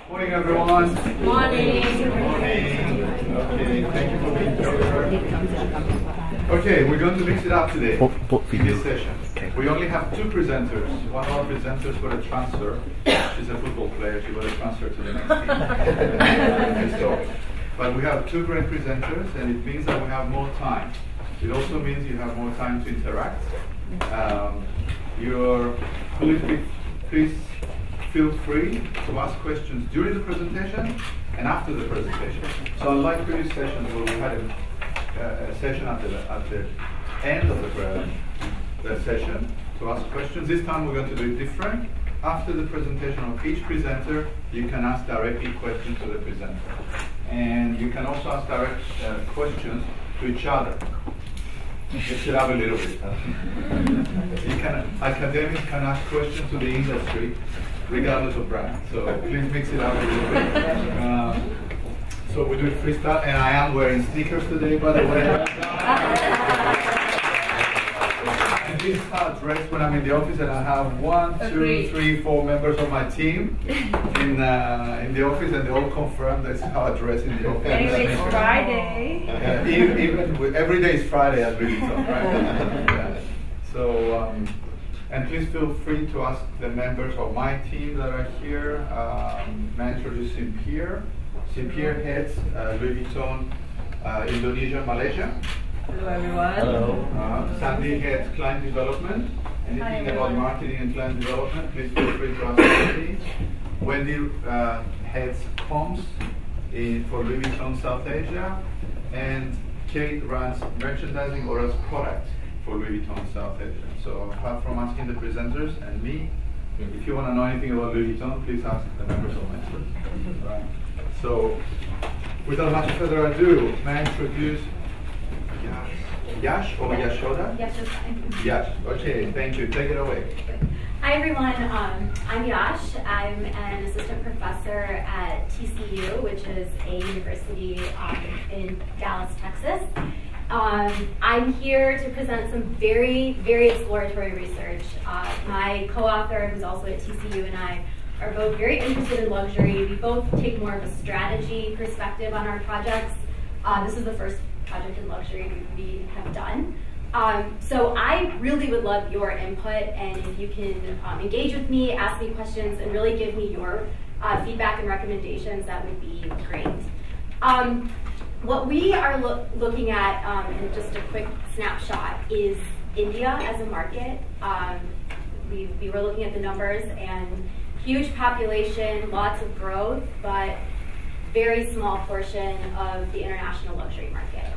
Morning, everyone. Morning. Okay, thank you for being here. Okay, we're going to mix it up today in this session. We only have two presenters. One of our presenters got a transfer. She's a football player. She got a transfer to the next team. So, but we have two great presenters, and it means that we have more time. It also means you have more time to interact. Please feel free to ask questions during the presentation and after the presentation. So unlike previous sessions where we had a session at the end of the session to ask questions, this time we're going to do it different. After the presentation of each presenter, you can ask directly questions to the presenter. And you can also ask direct questions to each other. Mix it up a little bit. Academics can ask questions to the industry, regardless of brand. So please mix it up a little bit. So we do it freestyle, and I am wearing sneakers today, by the way. And this is how I dress when I'm in the office, and I have 1, 2, 3, 4 members of my team in the office, and they all confirm that's how I dress in the office. Anyway, it's Friday. Every day is Friday at Vuitton, right? Yeah. So. And please feel free to ask the members of my team that are here. May I introduce Simpir. Simpir heads Louis Vuitton Indonesia, Malaysia. Hello, everyone. Hello. Sandy heads client development. Anything about marketing and client development, please feel free to ask Wendy. Wendy heads comms for Louis Vuitton South Asia. And Kate runs merchandising or as product for Louis Vuitton South Asia. So apart from asking the presenters and me, if you want to know anything about Louis Vuitton, please ask the members of my team. Right. So without much further ado, may I introduce Yash or Yashoda? Yash is fine. Yash. Okay, thank you. Take it away. Hi everyone, I'm Yash. I'm an assistant professor at TCU, which is a university in Dallas, Texas. I'm here to present some very, very exploratory research. My co-author, who's also at TCU, and I are both very interested in luxury. We both take more of a strategy perspective on our projects. This is the first project in luxury we have done. So I really would love your input, and if you can engage with me, ask me questions, and really give me your feedback and recommendations, that would be great. What we are looking at, in just a quick snapshot, is India as a market. We were looking at the numbers, and huge population, lots of growth, but very small portion of the international luxury market.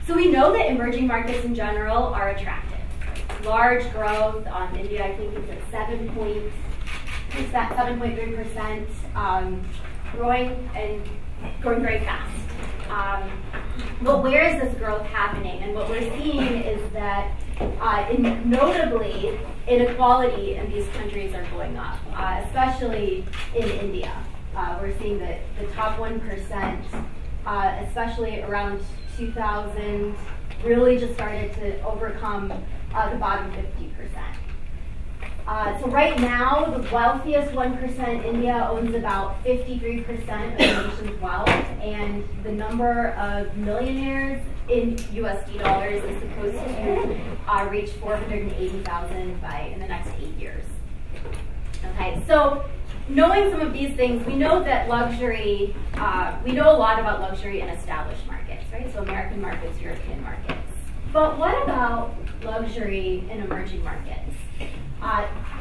So we know that emerging markets in general are attractive. Large growth, India I think is at 7.3%, growing very fast. But where is this growth happening? And what we're seeing is that notably inequality in these countries are going up, especially in India. We're seeing that the top 1%, especially around 2000, really just started to overcome the bottom 50%. So right now, the wealthiest 1%, India, owns about 53% of the nation's wealth, and the number of millionaires in USD dollars is supposed to reach 480,000 in the next 8 years. Okay, so knowing some of these things, we know that luxury, we know a lot about luxury in established markets, right? So American markets, European markets. But what about luxury in emerging markets?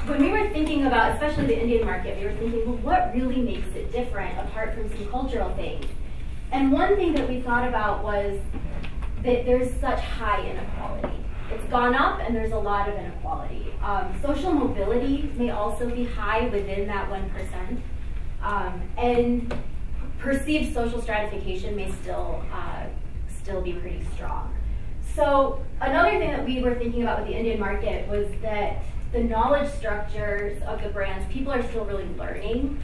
When we were thinking about, especially the Indian market, we were thinking, well, what really makes it different apart from some cultural things? And one thing that we thought about was that there's such high inequality. It's gone up and there's a lot of inequality. Social mobility may also be high within that 1%. And perceived social stratification may still be pretty strong. So another thing that we were thinking about with the Indian market was that the knowledge structures of the brands, people are still really learning.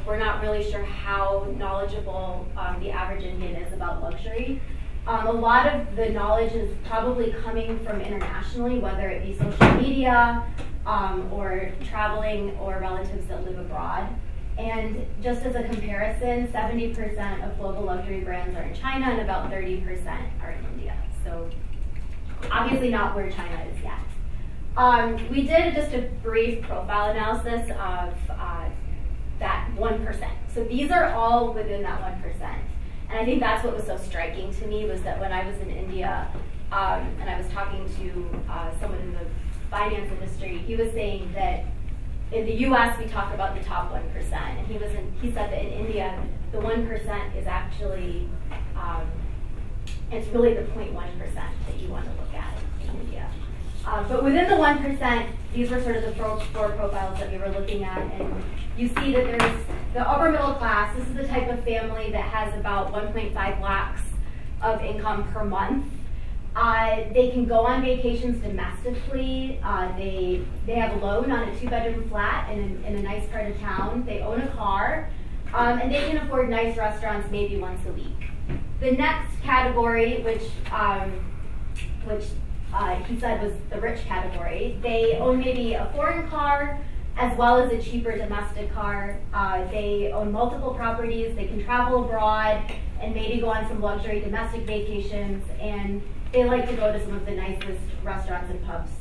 We're not really sure how knowledgeable the average Indian is about luxury. A lot of the knowledge is probably coming from internationally, whether it be social media or traveling or relatives that live abroad. And just as a comparison, 70% of global luxury brands are in China and about 30% are in India. So obviously not where China is yet. We did just a brief profile analysis of that 1%. So these are all within that 1%. And I think that's what was so striking to me, was that when I was in India and I was talking to someone in the finance industry, he was saying that in the US we talk about the top 1%, and he said that in India the 1% is actually, it's really the 0.1% that you want to look at in India. But within the 1%, these were sort of the four profiles that we were looking at, and you see that there's the upper middle class. This is the type of family that has about 1.5 lakhs of income per month. They can go on vacations domestically. They have a loan on a 2-bedroom flat in a nice part of town. They own a car, and they can afford nice restaurants maybe once a week. The next category, which he said was the rich category, they own maybe a foreign car as well as a cheaper domestic car. They own multiple properties. They can travel abroad and maybe go on some luxury domestic vacations, and they like to go to some of the nicest restaurants and pubs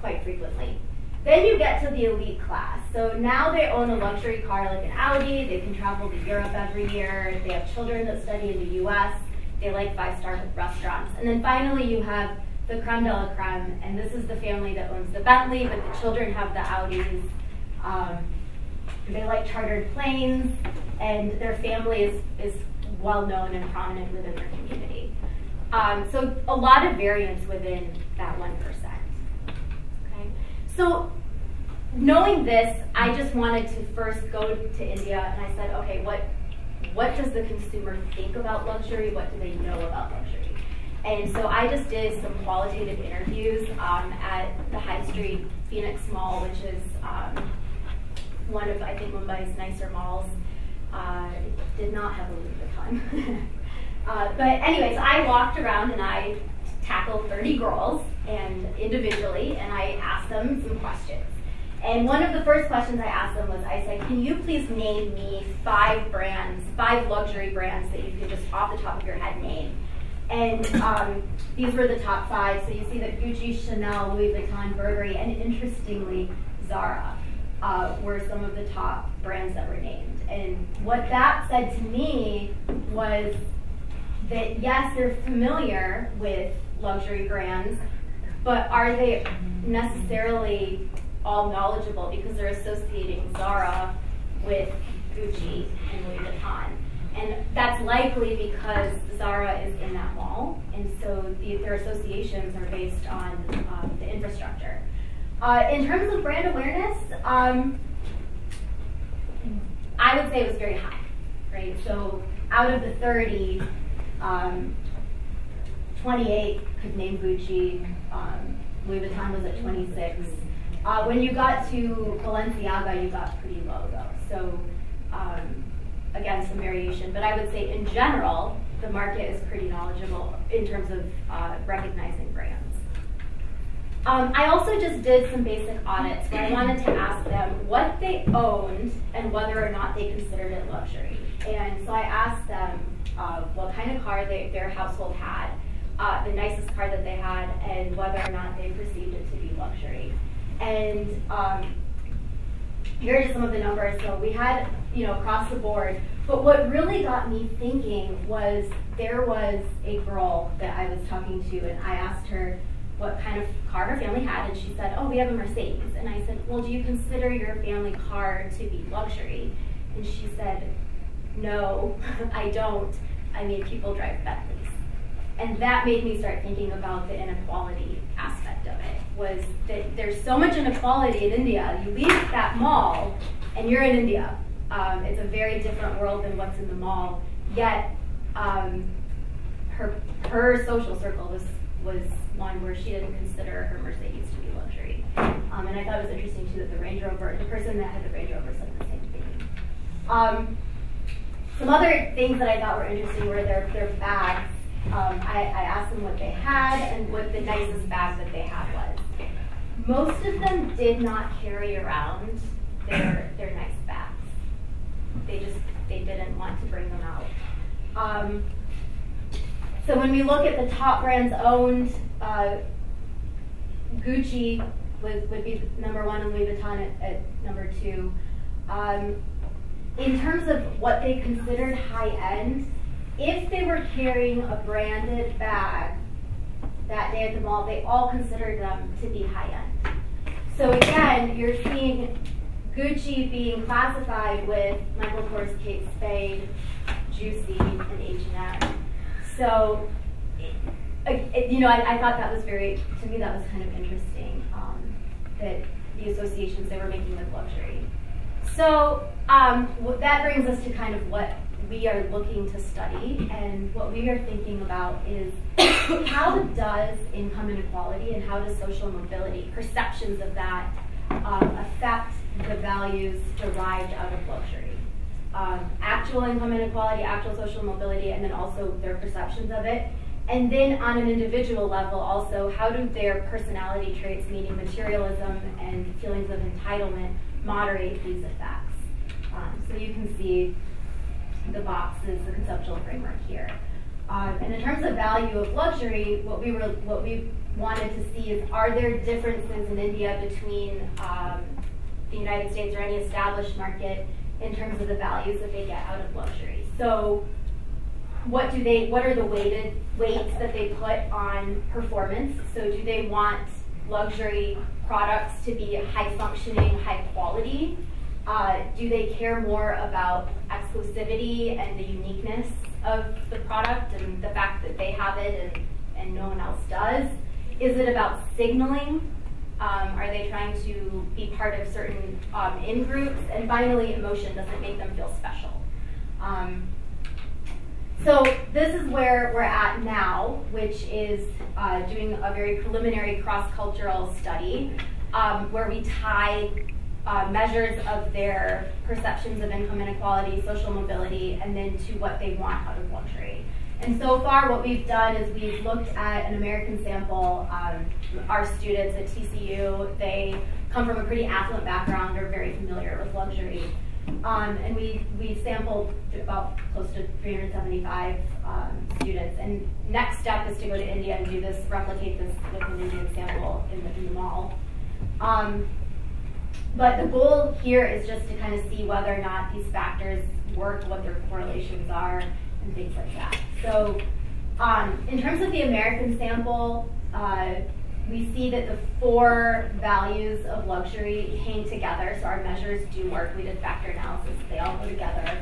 quite frequently. Then you get to the elite class. So now they own a luxury car like an Audi. They can travel to Europe every year. They have children that study in the US. They like 5-star restaurants. And then finally you have the creme de la creme, and this is the family that owns the Bentley, but the children have the Audis. They like chartered planes, and their family is well known and prominent within their community. So a lot of variance within that 1%. Okay? So knowing this, I just wanted to first go to India, and I said, okay, what does the consumer think about luxury? What do they know about luxury? And so I just did some qualitative interviews at the High Street Phoenix Mall, which is one of, I think, Mumbai's nicer malls. Did not have a Louis Vuitton. But anyways, I walked around and I tackled 30 girls and individually, and I asked them some questions. And one of the first questions I asked them was, I said, can you please name me 5 brands, 5 luxury brands that you could just off the top of your head name? And these were the top 5. So you see that Gucci, Chanel, Louis Vuitton, Burberry, and interestingly, Zara were some of the top brands that were named. And what that said to me was that yes, they're familiar with luxury brands, but are they necessarily all knowledgeable, because they're associating Zara with Gucci and Louis Vuitton? And that's likely because Zara is in that mall, and so their associations are based on the infrastructure. In terms of brand awareness, I would say it was very high, right? So out of the 30, 28 could name Gucci. Louis Vuitton was at 26. When you got to Balenciaga, you got pretty low though. So again, some variation, but I would say in general, the market is pretty knowledgeable in terms of recognizing brands. I also just did some basic audits where I wanted to ask them what they owned and whether or not they considered it luxury. And so I asked them what kind of car their household had, the nicest car that they had, and whether or not they perceived it to be luxury. And here are just some of the numbers. So we had, across the board. But what really got me thinking was there was a girl that I was talking to, and I asked her what kind of car her family had, and she said, oh, we have a Mercedes. And I said, well, do you consider your family car to be luxury? And she said, no, I don't. I mean, people drive Bentleys. And that made me start thinking about the inequality aspect of it, was that there's so much inequality in India. You leave that mall, and you're in India. It's a very different world than what's in the mall. Yet, her social circle was one where she didn't consider her Mercedes to be luxury. And I thought it was interesting too that the person that had the Range Rover said the same thing. Some other things that I thought were interesting were their bags. I asked them what they had and what the nicest bag that they had was. Most of them did not carry around their nice bags. they didn't want to bring them out. So when we look at the top brands owned, Gucci would be number one and Louis Vuitton at number two. In terms of what they considered high end, if they were carrying a branded bag that day at the mall, they all considered them to be high end. So again, you're seeing Gucci being classified with Michael Kors, Kate Spade, Juicy, and H&M. So, I thought that was to me that was kind of interesting, that the associations they were making with luxury. So that brings us to kind of what we are looking to study, and what we are thinking about is how does income inequality and how does social mobility, perceptions of that, affect the values derived out of luxury. Actual income inequality, actual social mobility, and then also their perceptions of it. And then on an individual level also, how do their personality traits, meaning materialism and feelings of entitlement, moderate these effects? So you can see the boxes, the conceptual framework here. And in terms of value of luxury, what we wanted to see is, are there differences in India between the United States or any established market in terms of the values that they get out of luxury? So what are the weights that they put on performance? So do they want luxury products to be high functioning, high quality? Do they care more about exclusivity and the uniqueness of the product and the fact that they have it and no one else does? Is it about signaling? Are they trying to be part of certain in-groups? And finally, emotion, does it make them feel special? So this is where we're at now, which is doing a very preliminary cross-cultural study where we tie measures of their perceptions of income inequality, social mobility, and then to what they want out of luxury. And so far what we've done is we've looked at an American sample. Our students at TCU, they come from a pretty affluent background, they're very familiar with luxury. And we sampled about close to 375 students. And next step is to go to India and do this, replicate this with an Indian sample in the mall. But the goal here is just to kind of see whether or not these factors work, what their correlations are, and things like that. So in terms of the American sample, we see that the 4 values of luxury hang together, so our measures do work. We did factor analysis, they all go together.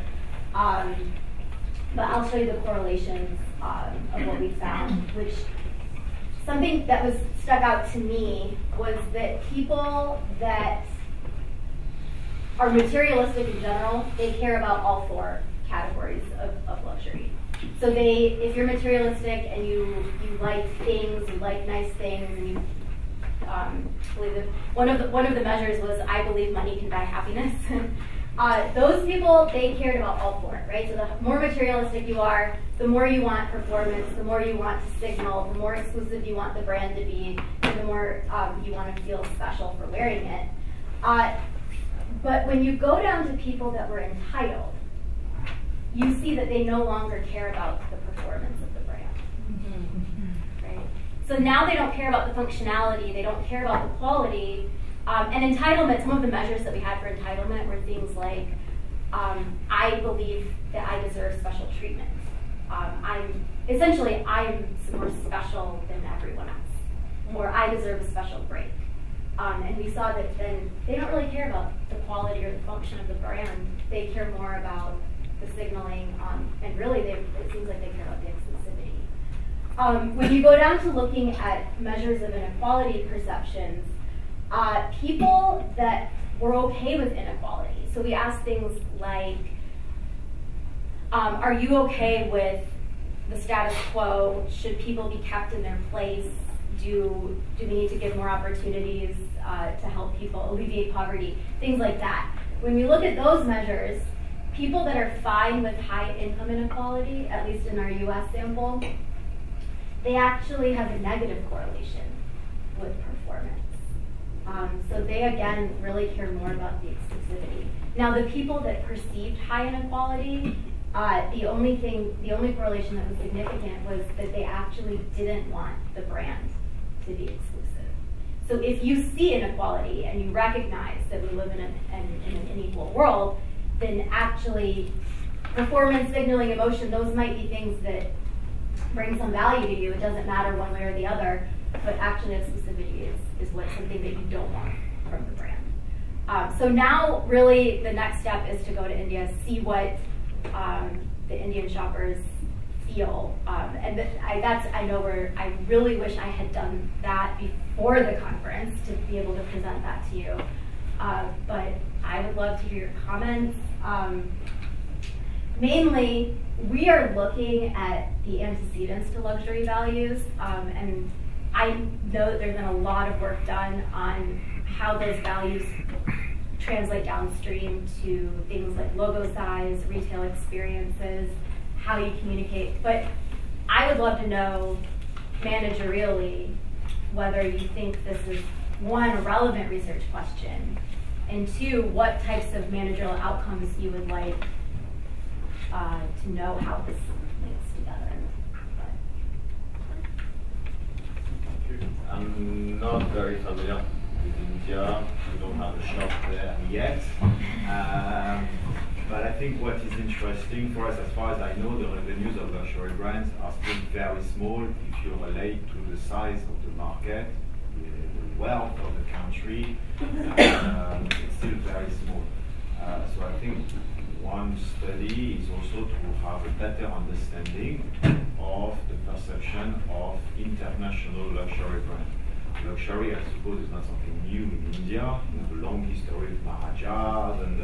But I'll show you the correlations of what we found, which something that was stuck out to me was that people that are materialistic in general, they care about all 4 categories of luxury. So if you're materialistic and you like things, you like nice things, and you believe that one of the measures was, I believe money can buy happiness. Those people, they cared about all 4, right? So the more materialistic you are, the more you want performance, the more you want to signal, the more exclusive you want the brand to be, and the more you want to feel special for wearing it. But when you go down to people that were entitled, you see that they no longer care about the performance of the brand. Right? So now they don't care about the functionality, they don't care about the quality. And entitlement, some of the measures that we had for entitlement were things like, I believe that I deserve special treatment. I'm more special than everyone else. Or I deserve a special break. And we saw that then they don't really care about the quality or the function of the brand. They care more about the signaling, and really it seems like they care about the exclusivity. When you go down to looking at measures of inequality perceptions, people that were okay with inequality, so we asked things like, are you okay with the status quo? Should people be kept in their place? Do we need to give more opportunities to help people alleviate poverty? Things like that. When we look at those measures, people that are fine with high income inequality, at least in our US sample, they actually have a negative correlation with performance. So they, again, really care more about the exclusivity. Now, the people that perceived high inequality, the only correlation that was significant was that they actually didn't want the brand to be exclusive. So if you see inequality and you recognize that we live in an unequal world, then actually performance, signaling, emotion, those might be things that bring some value to you. It doesn't matter one way or the other, but actually exclusivity is something that you don't want from the brand. So now really the next step is to go to India, see what the Indian shoppers feel. And I really wish I had done that before the conference to be able to present that to you. But I would love to hear your comments. Mainly, we are looking at the antecedents to luxury values, and I know that there's been a lot of work done on how those values translate downstream to things like logo size, retail experiences, how you communicate. But I would love to know, managerially, whether you think this is, one, a relevant research question, and two, what types of managerial outcomes you would like to know how this links together. I'm not very familiar with India. We don't have a shop there yet. But I think what is interesting for us, as far as I know, the revenues of luxury brands are still very small if you relate to the size of the market, the wealth of the country. It's still very small. So I think one study is also to have a better understanding of the perception of international luxury brands. Luxury, I suppose, is not something new in India. You have a long history of Maharajas and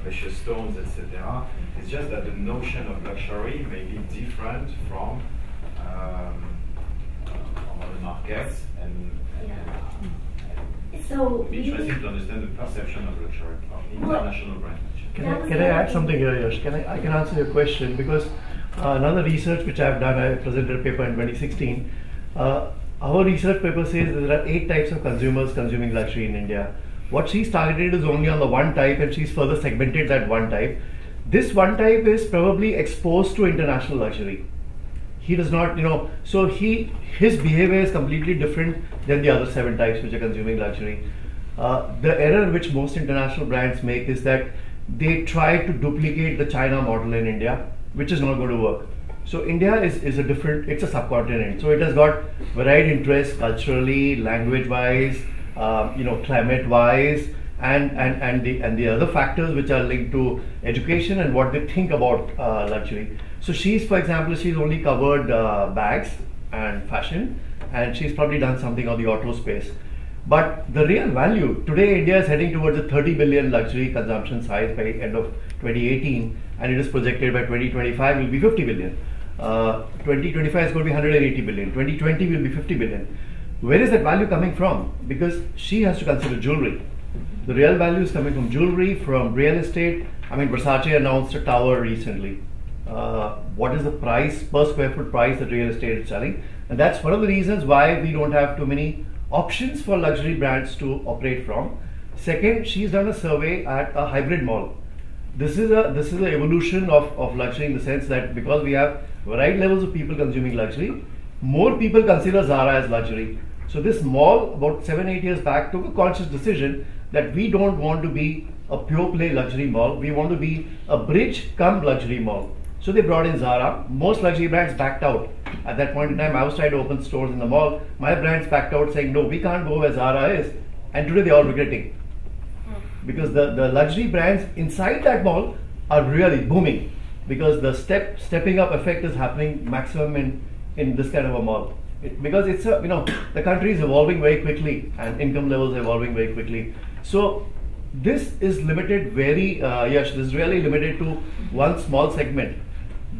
precious stones, etc. It's just that the notion of luxury may be different from other markets, and so it'd be interesting to understand the perception of luxury of international brands. Can I add something here, Yash? I can answer your question, because another research which I've done, I presented a paper in 2016. Our research paper says that there are 8 types of consumers consuming luxury in India. What she's targeted is only on the one type, and she's further segmented that one type. This one type is probably exposed to international luxury. He does not, so his behavior is completely different than the other 7 types which are consuming luxury. The error which most international brands make is that they try to duplicate the China model in India, which is not going to work. So India is a different, it's a subcontinent. So it has got varied interests culturally, language-wise, climate-wise, and the other factors which are linked to education and what they think about luxury. So for example, she's only covered bags and fashion, and she's probably done something on the auto space. But the real value, today India is heading towards a 30 billion luxury consumption size by end of 2018, and it is projected by 2025 will be 50 billion. 2025 is going to be 180 billion. 2020 will be 50 billion. Where is that value coming from? Because she has to consider jewelry. The real value is coming from jewelry, from real estate. I mean, Versace announced a tower recently. What is the price, per square foot price that real estate is selling? And that's one of the reasons why we don't have too many options for luxury brands to operate from. Second, she's done a survey at a hybrid mall. This is an evolution of luxury in the sense that because we have varied levels of people consuming luxury, more people consider Zara as luxury. So this mall, about 7-8 years back, took a conscious decision that we don't want to be a pure play luxury mall. We want to be a bridge come luxury mall. So they brought in Zara. Most luxury brands backed out. At that point in time, I was trying to open stores in the mall. My brands backed out saying, no, we can't go where Zara is. And today they're all regretting. Because the luxury brands inside that mall are really booming. Because the stepping up effect is happening maximum in this kind of a mall. Because it's the country is evolving very quickly and income levels are evolving very quickly. So this is limited this is really limited to one small segment.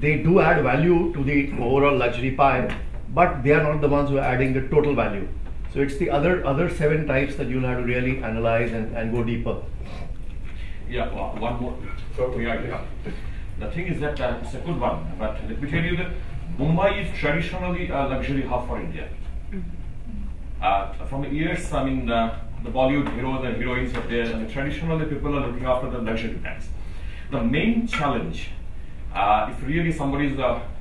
They do add value to the overall luxury pie, but they are not the ones who are adding the total value. So it's the other 7 types that you'll have to really analyze and go deeper. Yeah, one more. So the thing is that it's a good one, but let me tell you that Mumbai is traditionally a luxury hub for India. From years, the Bollywood heroes and heroines are there, and traditionally people are looking after the luxury brands. The main challenge, if really somebody is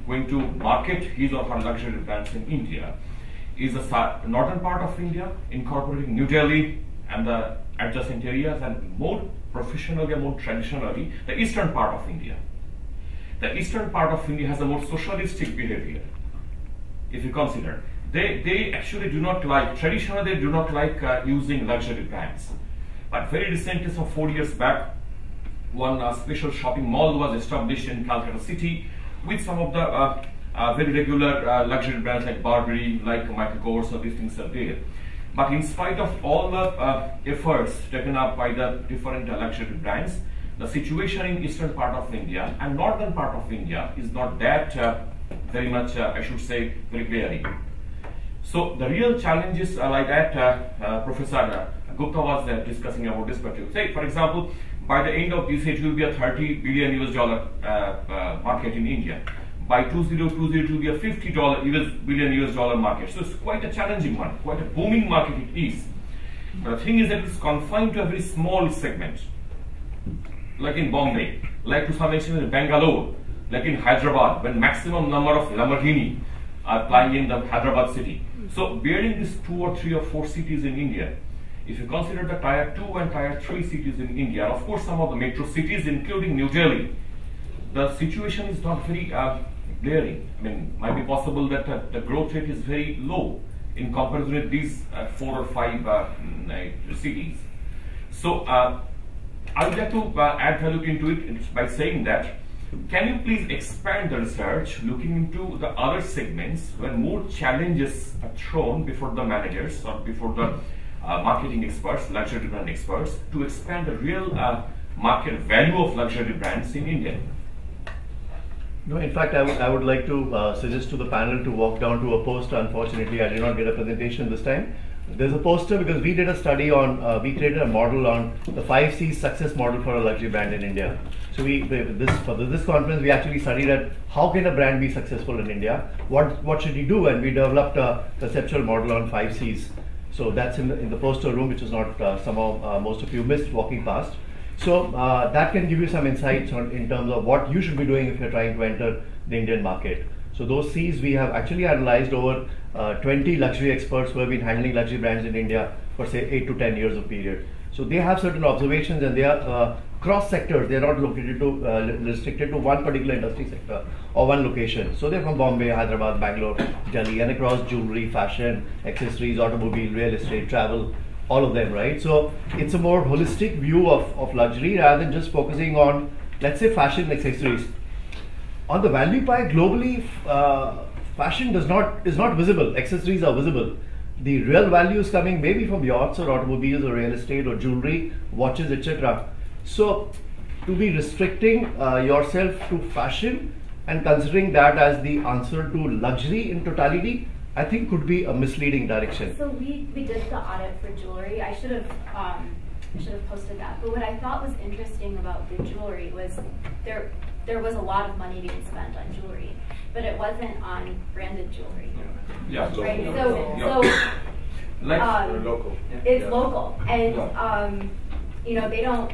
going to market his or her luxury brands in India, is the northern part of India, incorporating New Delhi and the adjacent areas, and more professionally and more traditionally, the eastern part of India. The eastern part of India has a more socialistic behavior, if you consider. They actually do not like, traditionally they do not like using luxury brands. But very recently, some 4 years back, one special shopping mall was established in Calcutta city with some of the very regular luxury brands like Burberry, like Michael Kors, so these things are there. But in spite of all the efforts taken up by the different luxury brands, the situation in eastern part of India and northern part of India is not that very much, I should say, very glaring. So the real challenges like that Professor Gupta was discussing about this particular. Say, for example, by the end of this, it will be a $30 billion US market in India. By 2020, it will be a $50 billion US market. So it's quite a challenging one, quite a booming market it is. But the thing is that it's confined to a very small segment, like in Bombay, like to some extent in Bangalore, like in Hyderabad, when maximum number of Lamborghini are flying in the Hyderabad city. So bearing these 2 or 3 or 4 cities in India, if you consider the tier 2 and tier 3 cities in India, and of course some of the metro cities including New Delhi, the situation is not very glaring. I mean, might be possible that the growth rate is very low in comparison with these 4 or 5 cities. So I would like to add value into it by saying that, can you please expand the research looking into the other segments where more challenges are thrown before the managers or before the marketing experts, luxury brand experts, to expand the real market value of luxury brands in India? No, in fact, I would like to suggest to the panel to walk down to a poster. Unfortunately, I did not get a presentation this time. There's a poster because we did a study on, we created a model on the 5 C's success model for a luxury brand in India. So for this conference, we actually studied at how can a brand be successful in India? What should he do? And we developed a conceptual model on 5 C's. So that's in the poster room, which is not somehow most of you missed walking past. So that can give you some insights in terms of what you should be doing if you're trying to enter the Indian market. So those C's we have actually analyzed over 20 luxury experts who have been handling luxury brands in India for say 8 to 10 years of period. So they have certain observations, and they are cross sectors. They are not located to restricted to one particular industry sector or one location. So they're from Bombay, Hyderabad, Bangalore, Delhi, and across jewelry, fashion, accessories, automobile, real estate, travel, all of them, right? So it's a more holistic view of luxury rather than just focusing on, let's say, fashion and accessories. On the value pie globally, fashion is not visible. Accessories are visible. The real value is coming maybe from yachts or automobiles or real estate or jewelry, watches, etc. So to be restricting yourself to fashion and considering that as the answer to luxury in totality, I think could be a misleading direction. So we did the audit for jewelry. I should have posted that. But what I thought was interesting about the jewelry was there was a lot of money being spent on jewelry, but it wasn't on branded jewelry. Yeah, right. Local. It's local, and you know, they don't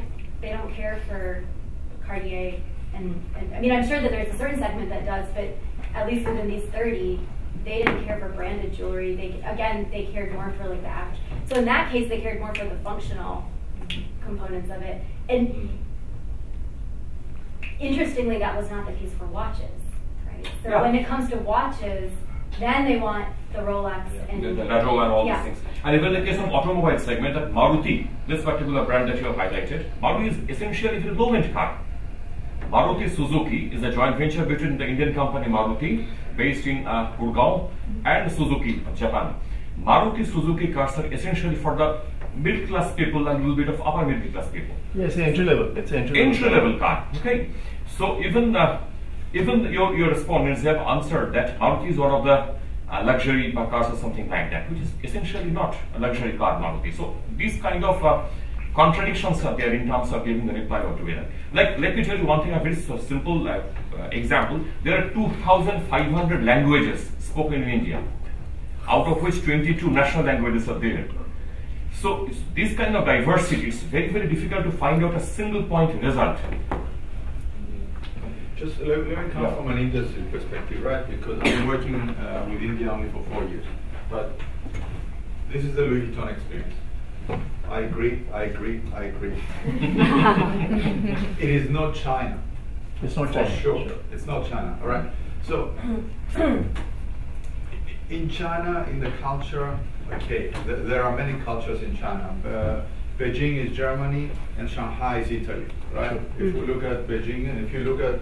care for Cartier, and I mean, I'm sure that there's a certain segment that does, but at least within these 30. They didn't care for branded jewelry. They cared more for like the act. So in that case, they cared more for the functional components of it. And interestingly, that was not the case for watches, right? So when it comes to watches, then they want the Rolex and the Lado and all these things. And even in the case of automobile segment, that Maruti, this particular brand that you have highlighted, Maruti is essentially a low-end car. Maruti Suzuki is a joint venture between the Indian company Maruti, based in Gurgaon, and Suzuki, Japan. Maruti Suzuki cars are essentially for the middle class people and a little bit of upper middle class people. Yes, entry level. It's entry level car. Okay, so even your respondents have answered that Maruti is one of the luxury cars or something like that, which is essentially not a luxury car, Maruti. So these kind of contradictions are there in terms of giving the reply altogether. Like, let me tell you one thing, a very simple example. There are 2,500 languages spoken in India, out of which 22 national languages are there. So this kind of diversity, it's very, very difficult to find out a single point result. Just let me come from an industry perspective, right? Because I've been working with India only for 4 years. But this is the Louis Vuitton experience. I agree. It is not China. It's not For China. sure. It's not China, all right? So, in China, in the culture, okay, there are many cultures in China. Beijing is Germany and Shanghai is Italy, right? If we look at Beijing and if you look at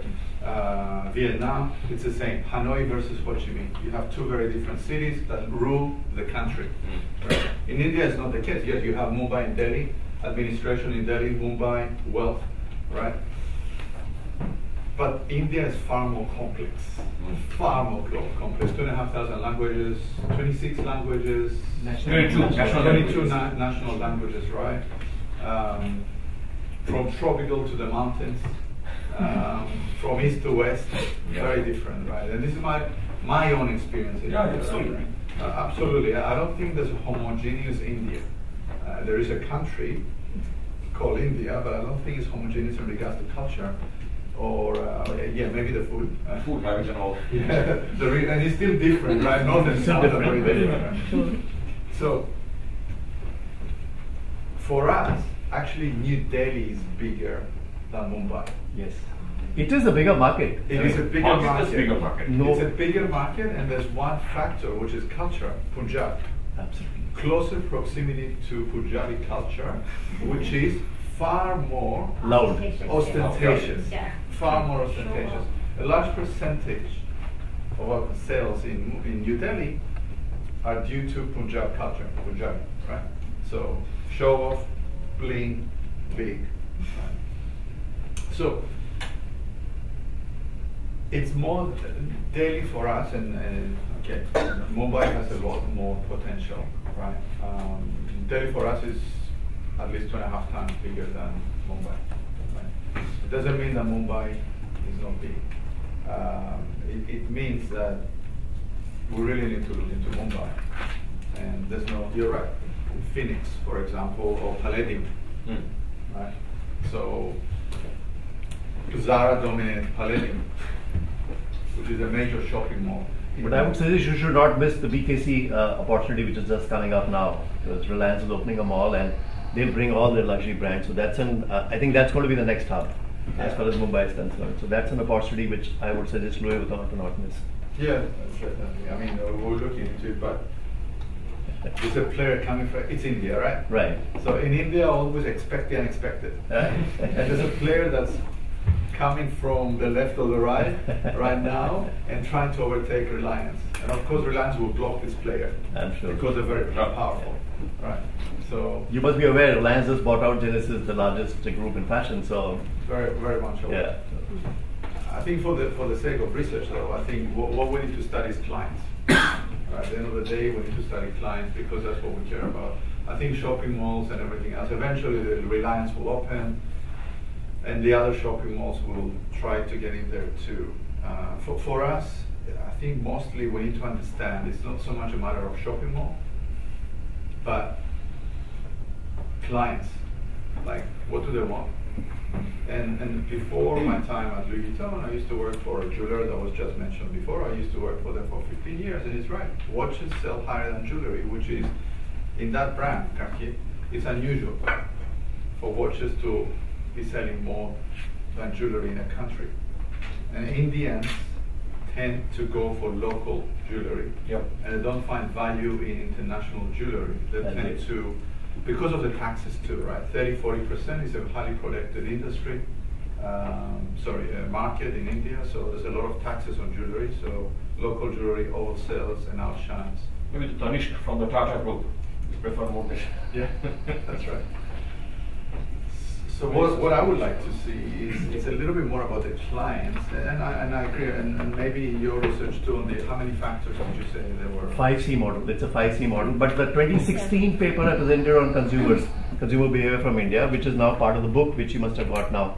Vietnam, it's the same. Hanoi versus Ho Chi Minh. You have two very different cities that rule the country. Right? In India, it's not the case. Yes, you have Mumbai and Delhi, administration in Delhi, Mumbai, wealth, right? But India is far more complex. Far more complex. 2,500 languages, 26 languages, 22 national languages, right? From tropical to the mountains, from east to west, very different, right? And this is my own experience. Absolutely. Absolutely. I don't think there's a homogeneous India. There is a country called India, but I don't think it's homogeneous in regards to culture. Or maybe the food. Food habits and all. Yeah, and it's still different, right? North and south are very different. So, for us, actually, New Delhi is bigger than Mumbai. Yes. It is a bigger market. It is a bigger market. No. It's a bigger market, and there's one factor, which is culture, Punjab. Absolutely. Closer proximity to Punjabi culture, which is far more Loud. ostentatious. Yeah. Far more ostentatious. A large percentage of our sales in New Delhi are due to Punjab culture, Punjabi, right? So show off, bling, big. Right? So it's more Delhi for us, and okay, Mumbai has a lot more potential, right? Delhi for us is at least 2.5 times bigger than Mumbai. Right? It doesn't mean that Mumbai is not big. It means that we really need to look into Mumbai. And there's no, you're right, Phoenix, for example, or Palladium. Right? So, Zara dominates Palladium, which is a major shopping mall. But I would suggest you should not miss the BKC opportunity, which is just coming up now, because Reliance is opening a mall and they'll bring all their luxury brands. So that's I think that's going to be the next hub as far as Mumbai is concerned. So that's an opportunity which I would suggest Louis Vuitton to not miss. Yeah, definitely. I mean, we're looking into it, but it's a player coming from, it's India, right? Right. So in India, always expect the unexpected. And there's a player that's coming from the left or the right now, and trying to overtake Reliance. And of course, Reliance will block this player. I'm sure. Because they're very powerful. Right. So you must be aware, Reliance has bought out Genesis, the largest group in fashion. So very, very much so. Yeah. I think for the sake of research, though, I think what we need to study is clients. At the end of the day, we need to study clients because that's what we care about. I think shopping malls and everything else, eventually the Reliance will open, and the other shopping malls will try to get in there too. For us, I think mostly we need to understand it's not so much a matter of shopping mall, but clients. Like, what do they want? And before my time at Louis Vuitton, I used to work for a jeweler that was just mentioned before. I used to work for them for 15 years, and it's right. Watches sell higher than jewelry, which is, in that brand, Cartier, it's unusual for watches to be selling more than jewelry in a country. And Indians tend to go for local jewelry, and they don't find value in international jewelry. They tend to, because of the taxes too, right? 30–40% is a highly protected industry, market in India. So there's a lot of taxes on jewelry. So local jewelry oversells and outshines. Maybe Tanishq from the Tata Group prefer more than. Yeah, that's right. So what I would like to see is a little bit more about the clients, and I agree, and maybe your research too on the, how many factors did you say there were? 5C model, it's a 5C model, but the 2016 paper I presented on consumer behavior from India, which is now part of the book which you must have got now,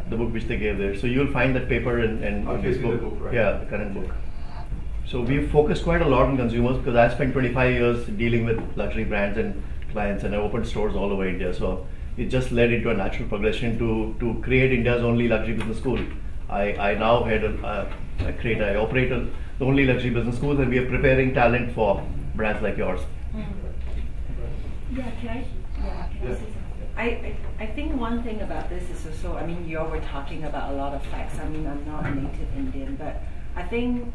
the book which they gave there. So you'll find that paper in this book, right? Yeah, the current book. So we've focused quite a lot on consumers because I spent 25 years dealing with luxury brands and clients, and I opened stores all over India. So it just led into a natural progression to create India's only luxury business school. I now I operate the only luxury business school, and we are preparing talent for brands like yours. Yeah, can I say something? I think one thing about this is also, I mean, you all were talking about a lot of facts. I mean, I'm not a native Indian, but I think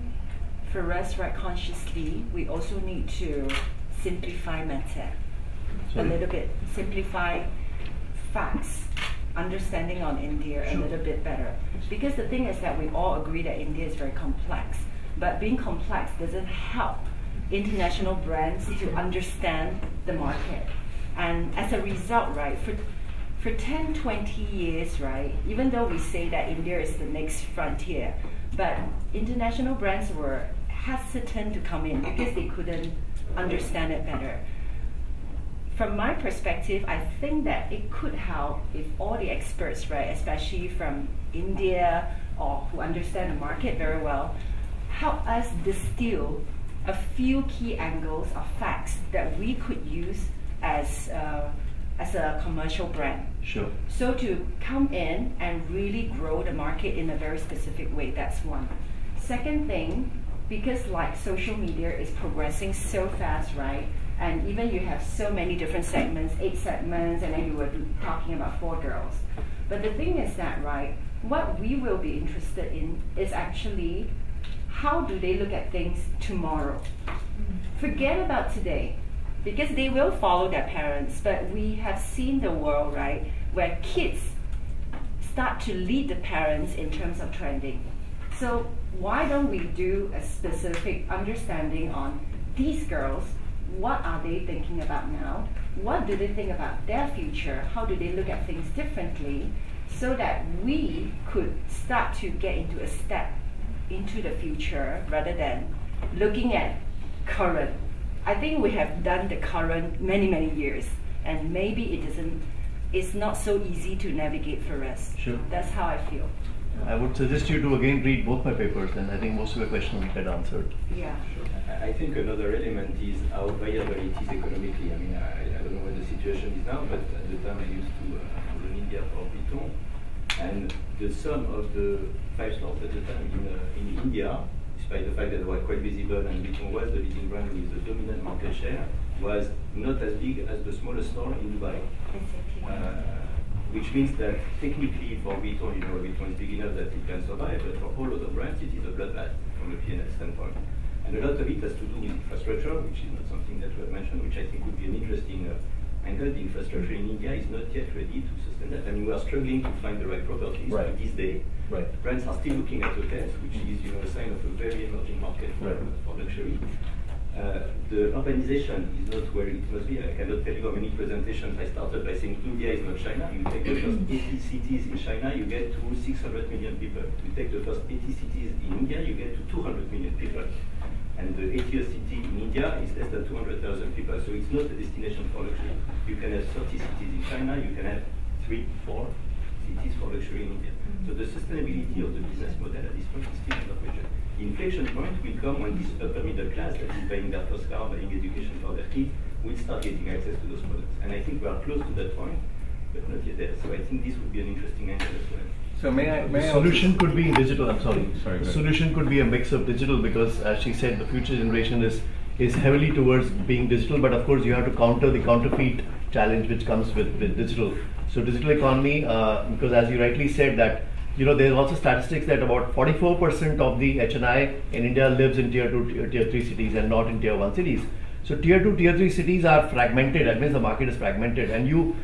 for us, right, consciously, we also need to simplify matter a little bit, simplify facts, understanding on India a little bit better. Because the thing is that we all agree that India is very complex, but being complex doesn't help international brands to understand the market. And as a result, right, for 10, 20 years, right, even though we say that India is the next frontier, but international brands were hesitant to come in because they couldn't understand it better. From my perspective, I think that it could help if all the experts, right, especially from India or who understand the market very well, help us distill a few key angles of facts that we could use as a commercial brand. Sure. So to come in and really grow the market in a very specific way, that's one. Second thing, because like social media is progressing so fast, right? And even you have so many different segments, 8 segments, and then you were talking about 4 girls. But the thing is that, right, what we will be interested in is actually how do they look at things tomorrow? Forget about today, because they will follow their parents, but we have seen the world, right, where kids start to lead the parents in terms of trending. So why don't we do a specific understanding on these girls? What are they thinking about now? What do they think about their future? How do they look at things differently? So that we could start to get into a step into the future rather than looking at current. I think we have done the current many years, and maybe it's not so easy to navigate for us. Sure. That's how I feel. I would suggest you to again read both my papers, and I think most of your questions will get answered. Yeah. I think another element is how viable it is economically. I mean, I don't know what the situation is now, but at the time I used to live in India for Vuitton, and the sum of the 5 stores at the time in India, despite the fact that they were quite visible and Vuitton was the leading brand with the dominant market share, was not as big as the smallest store in Dubai. Which means that technically for Vuitton, Vuitton is big enough that it can survive, but for all other brands it is a bloodbath from a P&L standpoint. And a lot of it has to do with infrastructure, which is not something that we have mentioned, which I think would be an interesting angle. The infrastructure in India is not yet ready to sustain that. I mean, we are struggling to find the right properties to this day. Right. Brands are still looking at hotels, which is a sign of a very emerging market for luxury. The urbanization is not where it must be. I cannot tell you how many presentations I started by saying India is not China. You take the first 80 cities in China, you get to 600 million people. You take the first 80 cities in India, you get to 200 million people. And the 80th city in India is less than 200,000 people. So it's not a destination for luxury. You can have 30 cities in China, you can have 3, 4 cities for luxury in India. So the sustainability of the business model at this point is still under pressure. The inflection point will come when this upper middle class that is buying their first car, buying education for their kids, will start getting access to those products. And I think we are close to that point, but not yet there. So I think this would be an interesting angle as well. So The solution could be digital. I'm sorry. The solution could be a mix of digital, because as she said, the future generation is heavily towards being digital, but of course you have to counter the counterfeit challenge which comes with digital. So digital economy, because as you rightly said that, there's also statistics that about 44% of the HNI in India lives in tier 2, tier 3 cities and not in tier 1 cities. So tier 2, tier 3 cities are fragmented. That means the market is fragmented, and you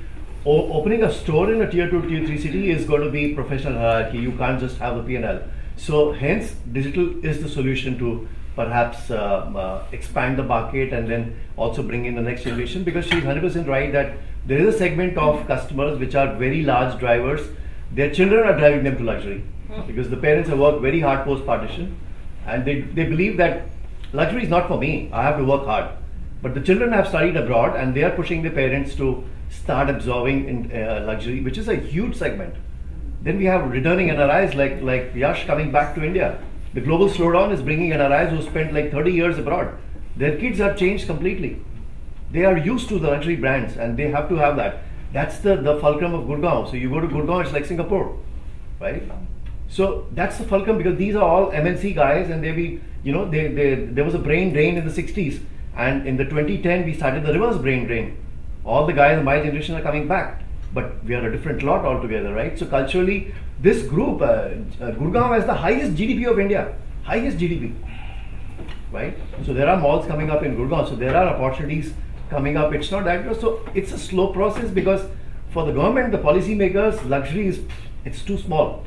opening a store in a tier 2, tier 3 city is going to be professional hierarchy. You can't just have the P&L. So hence digital is the solution to perhaps expand the market and then also bring in the next generation, because she's 100% right that there is a segment of customers which are very large drivers. Their children are driving them to luxury because the parents have worked very hard post-partition, and they believe that luxury is not for me, I have to work hard. But the children have studied abroad and they are pushing the parents to start absorbing in luxury, which is a huge segment. Then we have returning NRIs like Yash coming back to India. The global slowdown is bringing NRIs who spent like 30 years abroad. Their kids have changed completely. They are used to the luxury brands and they have to have that. That's the fulcrum of Gurgaon. So you go to Gurgaon, it's like Singapore, right? So that's the fulcrum, because these are all MNC guys, and there was a brain drain in the 60s, and in the 2010 we started the reverse brain drain. All the guys in my generation are coming back, but we are a different lot altogether, right? So culturally, this group, Gurgaon has the highest GDP of India, highest GDP, right? So there are malls coming up in Gurgaon, so there are opportunities coming up. It's not that, so it's a slow process, because for the government, the policy makers, luxury it's too small.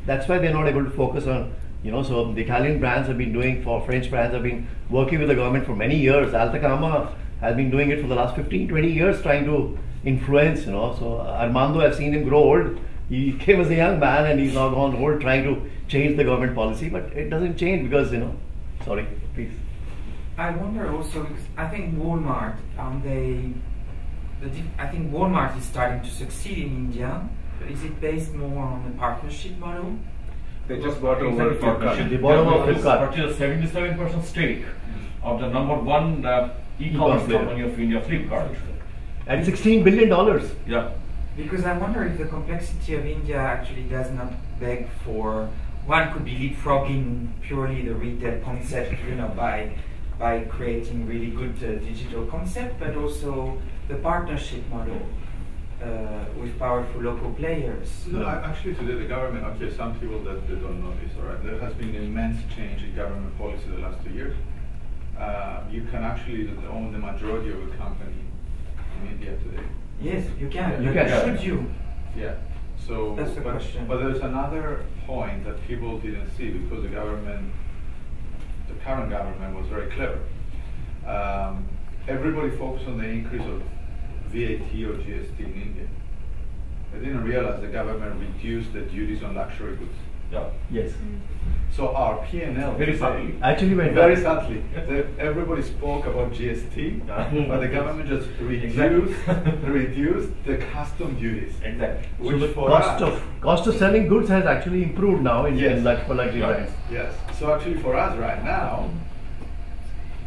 That's why they're not able to focus on, so the Italian brands have been doing, for French brands have been working with the government for many years. Altacama has been doing it for the last 15, 20 years, trying to influence, So Armando, I've seen him grow old. He came as a young man and he's now gone old, trying to change the government policy, but it doesn't change because, sorry, please. I wonder also, because I think Walmart, I think Walmart is starting to succeed in India. Is it based more on the partnership model? They just bought over Flipkart. They bought over Flipkart. Purchased 77% stake of the #1 e-commerce company of India, Flipkart. And $16 billion. Yeah. Because I wonder if the complexity of India actually does not beg for, one could be leapfrogging purely the retail concept, by creating really good digital concept, but also the partnership model. With powerful local players. No, actually today the government, some people that they don't know this, all right, there has been immense change in government policy the last 2 years. You can actually own the majority of a company in India today. Yes, you can. You can. Should you? Yeah. So that's the question. But there's another point that people didn't see, because the current government was very clever. Everybody focused on the increase of VAT or GST in India. They didn't realize the government reduced the duties on luxury goods. Yeah. Yes. So our P&L very subtly. Actually went very down. subtly. Everybody spoke about GST, but the government just reduced the custom duties. Exactly. Which so the for cost of selling goods has actually improved now in luxury brands. Yes. So actually for us right now,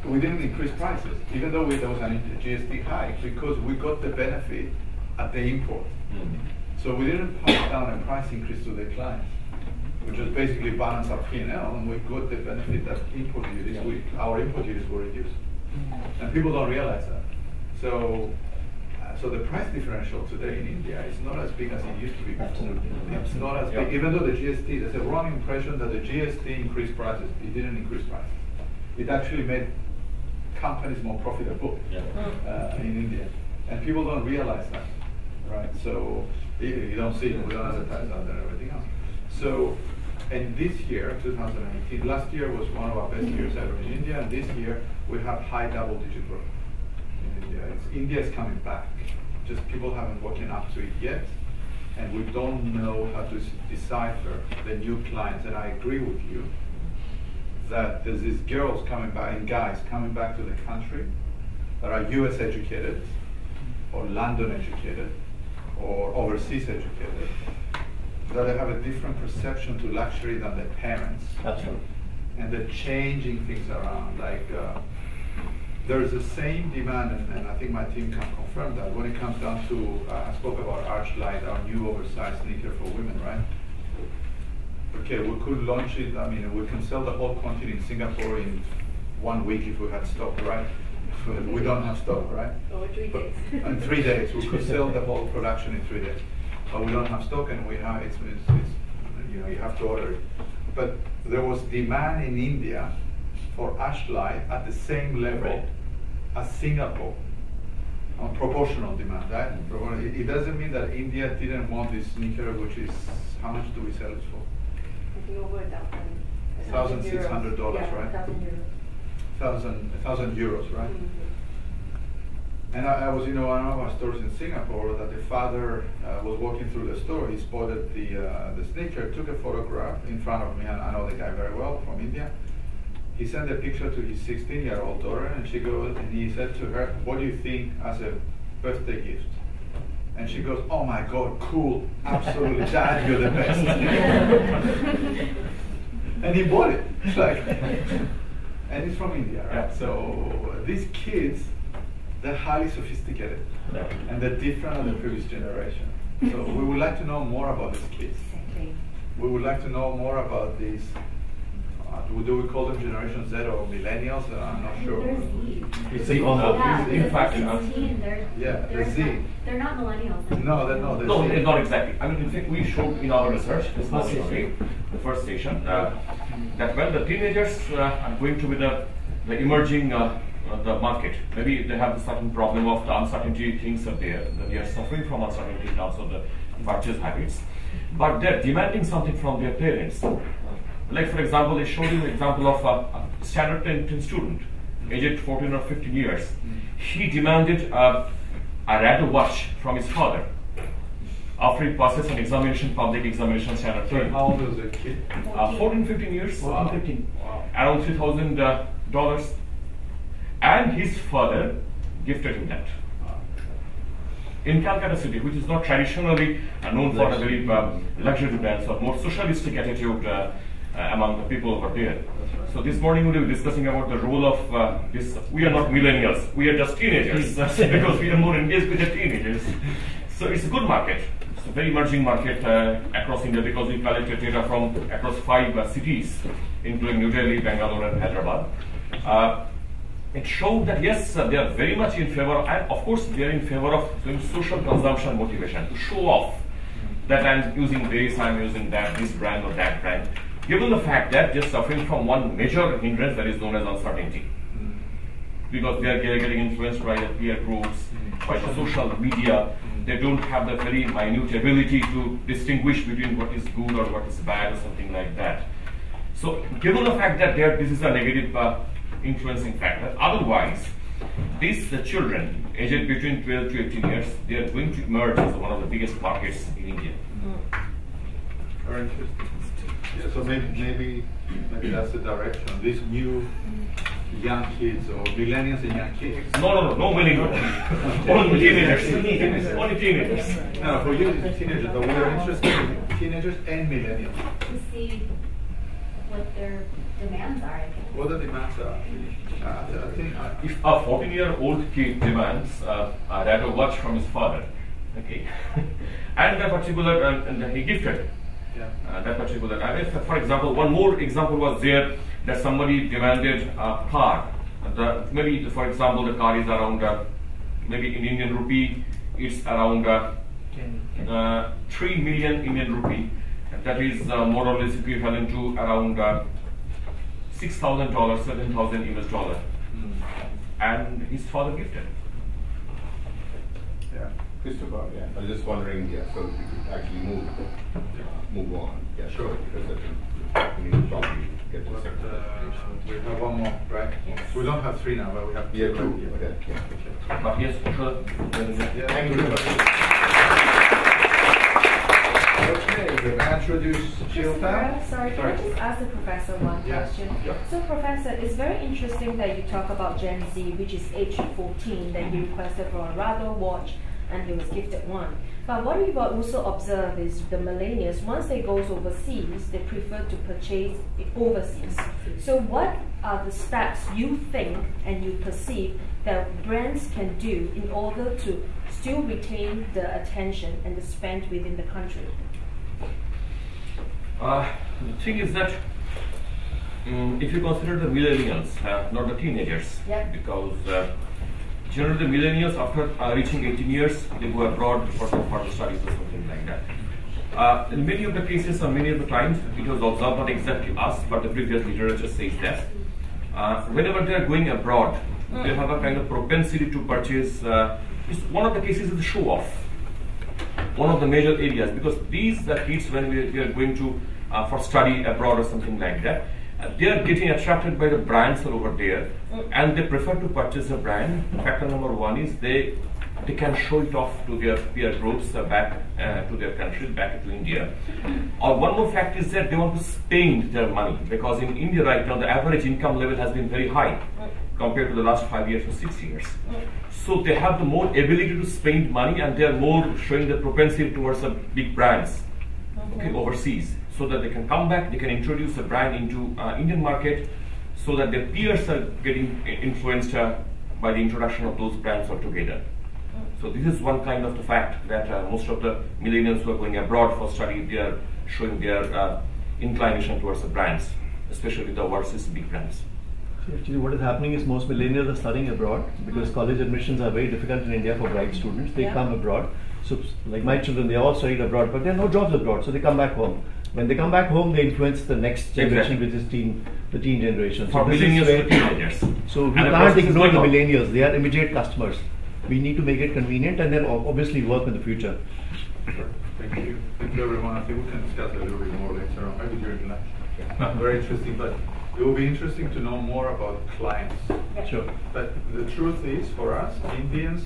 we didn't increase prices, even though there was a GST hike, because we got the benefit at the import. So we didn't pass down a price increase to the clients. We just basically balanced our P&L, and we got the benefit that import duties, our import duties were reduced. And people don't realize that. So the price differential today in India is not as big as it used to be before. Absolutely. It's not as big, even though the GST, there's a wrong impression that the GST increased prices. It didn't increase prices. It actually made companies more profitable in India, and people don't realize that, right? So you don't see it, we don't advertise that and everything else. So, and this year, 2018, last year was one of our best years ever in India, and this year we have high double-digit growth in India. India is coming back, just people haven't woken up to it yet, and we don't know how to decipher the new clients. And I agree with you that there's these girls coming back and guys coming back to the country that are US educated or London educated or overseas educated, that they have a different perception to luxury than their parents. Absolutely. And they're changing things around. Like there's the same demand, and I think my team can confirm that when it comes down to, I spoke about Archlight, our new oversized sneaker for women, right? Okay, we could launch it, we can sell the whole quantity in Singapore in 1 week if we had stock, right? We don't have stock, right? Over 3 days. In 3 days, we could sell the whole production in 3 days. But we don't have stock, and we have, you have to order it. But there was demand in India for Ashlight at the same level as Singapore, on proportional demand, right? It doesn't mean that India didn't want this sneaker, which is, how much do we sell it for? I think over $1,600, right? 1,000 euros, right? And I was in one of our stores in Singapore that the father was walking through the store. He spotted the sneaker, took a photograph in front of me, and I know the guy very well from India. He sent a picture to his 16-year-old daughter, and she goes, and he said to her, "What do you think as a birthday gift?" And she goes, "Oh my God, cool, absolutely, Dad, you're the best." And he bought it. It's like, and he's from India, right? So these kids, they're highly sophisticated, and they're different than the previous generation. So we would like to know more about these kids. We would like to know more about these. Do we call them Generation Z or Millennials? I'm not sure. They're Z. In fact, they're Z. They're not millennials. No, they're not. No, not exactly. I mean, in fact, we showed in our research, this was the first station, that when the teenagers are going to be the emerging the market, maybe they have the certain problem of the uncertainty things are there, that they are suffering from uncertainty in terms of the purchase habits, but they're demanding something from their parents. Like for example, they showed you an example of a standard 10 student, aged 14 or 15 years. He demanded a rattle watch from his father after he passes an examination, public examination standard 10. How old was the kid? 14, 15 years, Wow. 14, 15. Wow. Around $3,000. And his father gifted him that. In Calcutta city, which is not traditionally known for a very luxury brands or more socialistic attitude among the people over there. So this morning we will be discussing about the role of this. We are not millennials, we are just teenagers because we are more engaged with the teenagers. So it's a good market. It's a very emerging market across India because we collected data from across 5 cities, including New Delhi, Bangalore and Hyderabad. It showed that yes, they are very much in favor, and of course they are in favor of doing social consumption motivation, to show off that I'm using this, I'm using that, this brand or that brand, given the fact that they're suffering from one major hindrance that is known as uncertainty. Because they are getting influenced by the peer groups, by the social media, they don't have the very minute ability to distinguish between what is good or what is bad or something like that. So given the fact that this is a negative influencing factor. Otherwise, these children aged between 12 to 18 years, they are going to emerge as one of the biggest markets in India. Very interesting. Yeah, so maybe that's the direction. These new young kids or millennials and young kids. No millennials. Only teenagers. Only teenagers. No, for you it's teenagers, but we are interested in teenagers and millennials. To see what their demands are, I think. What the demands are. I think If a 14-year-old kid demands a rattle watch from his father, okay, and that particular, and he gifted that particular, for example, one more example was there that somebody demanded a car. Maybe, for example, the car is around, maybe in Indian rupee, it's around 3 million Indian rupee. That is more or less equivalent to around $6,000, 7,000 US dollar. And his father gifted. Yeah. Christopher, I was just wondering, so we could actually move on. Yeah, Sure. Because we need to probably get to the second. We have one more, right? Yes. We don't have 3 now, but we have 2. Yeah, true. Okay. Yeah. But yes, sure. Yeah, thank you very much. Okay, we're going to introduce Shilpa. Sorry, can I just ask the professor one question? Yeah. So, Professor, it's very interesting that you talk about Gen Z, which is age 14, that you requested for a rattle watch and he was gifted one. But what we've also observed is the millennials, once they go overseas, they prefer to purchase overseas. So what are the steps you think and you perceive that brands can do in order to still retain the attention and the spend within the country? The thing is that if you consider the millennials, not the teenagers, because generally the millennials after reaching 18 years, they go abroad for further studies or something like that. In many of the cases or many of the times, it was observed not exactly us, but the previous literature says that whenever they are going abroad, they have a kind of propensity to purchase. One of the cases is the show off. One of the major areas, because these kids, when we are going to for study abroad or something like that, they are getting attracted by the brands that are over there, and they prefer to purchase a brand. Factor number 1 is they can show it off to their peer groups back to their country, back to India. Or one more fact is that they want to spend their money, because in India right now the average income level has been very high compared to the last 5 years or 6 years. So they have the more ability to spend money, and they are more showing the propensity towards the big brands overseas, so that they can come back, they can introduce the brand into Indian market, so that their peers are getting influenced by the introduction of those brands altogether. So this is one kind of the fact that most of the millennials who are going abroad for study, they are showing their inclination towards the brands, especially the overseas big brands. Actually, what is happening is most millennials are studying abroad because college admissions are very difficult in India for bright students. They come abroad. So, like my children, they all studied abroad, but there are no jobs abroad, so they come back home. When they come back home, they influence the next generation, which is the teen generation. For millennials to teenagers. So we can't ignore the millennials. They are immediate customers. We need to make it convenient and then obviously work in the future. Sure. Thank you. Thank you, everyone. I think we can discuss a little bit more later on, maybe during lunch. Very interesting, but it will be interesting to know more about clients. Sure. But the truth is, for us, Indians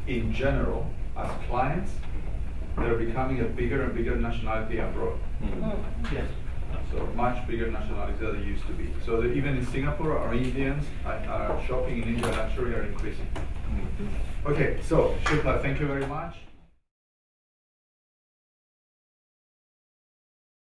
in general, as clients, they're becoming a bigger and bigger nationality abroad. Yes. So much bigger nationality than they used to be. So that even in Singapore, our Indians are shopping in India luxury are increasing. Okay, so Shilpa, thank you very much.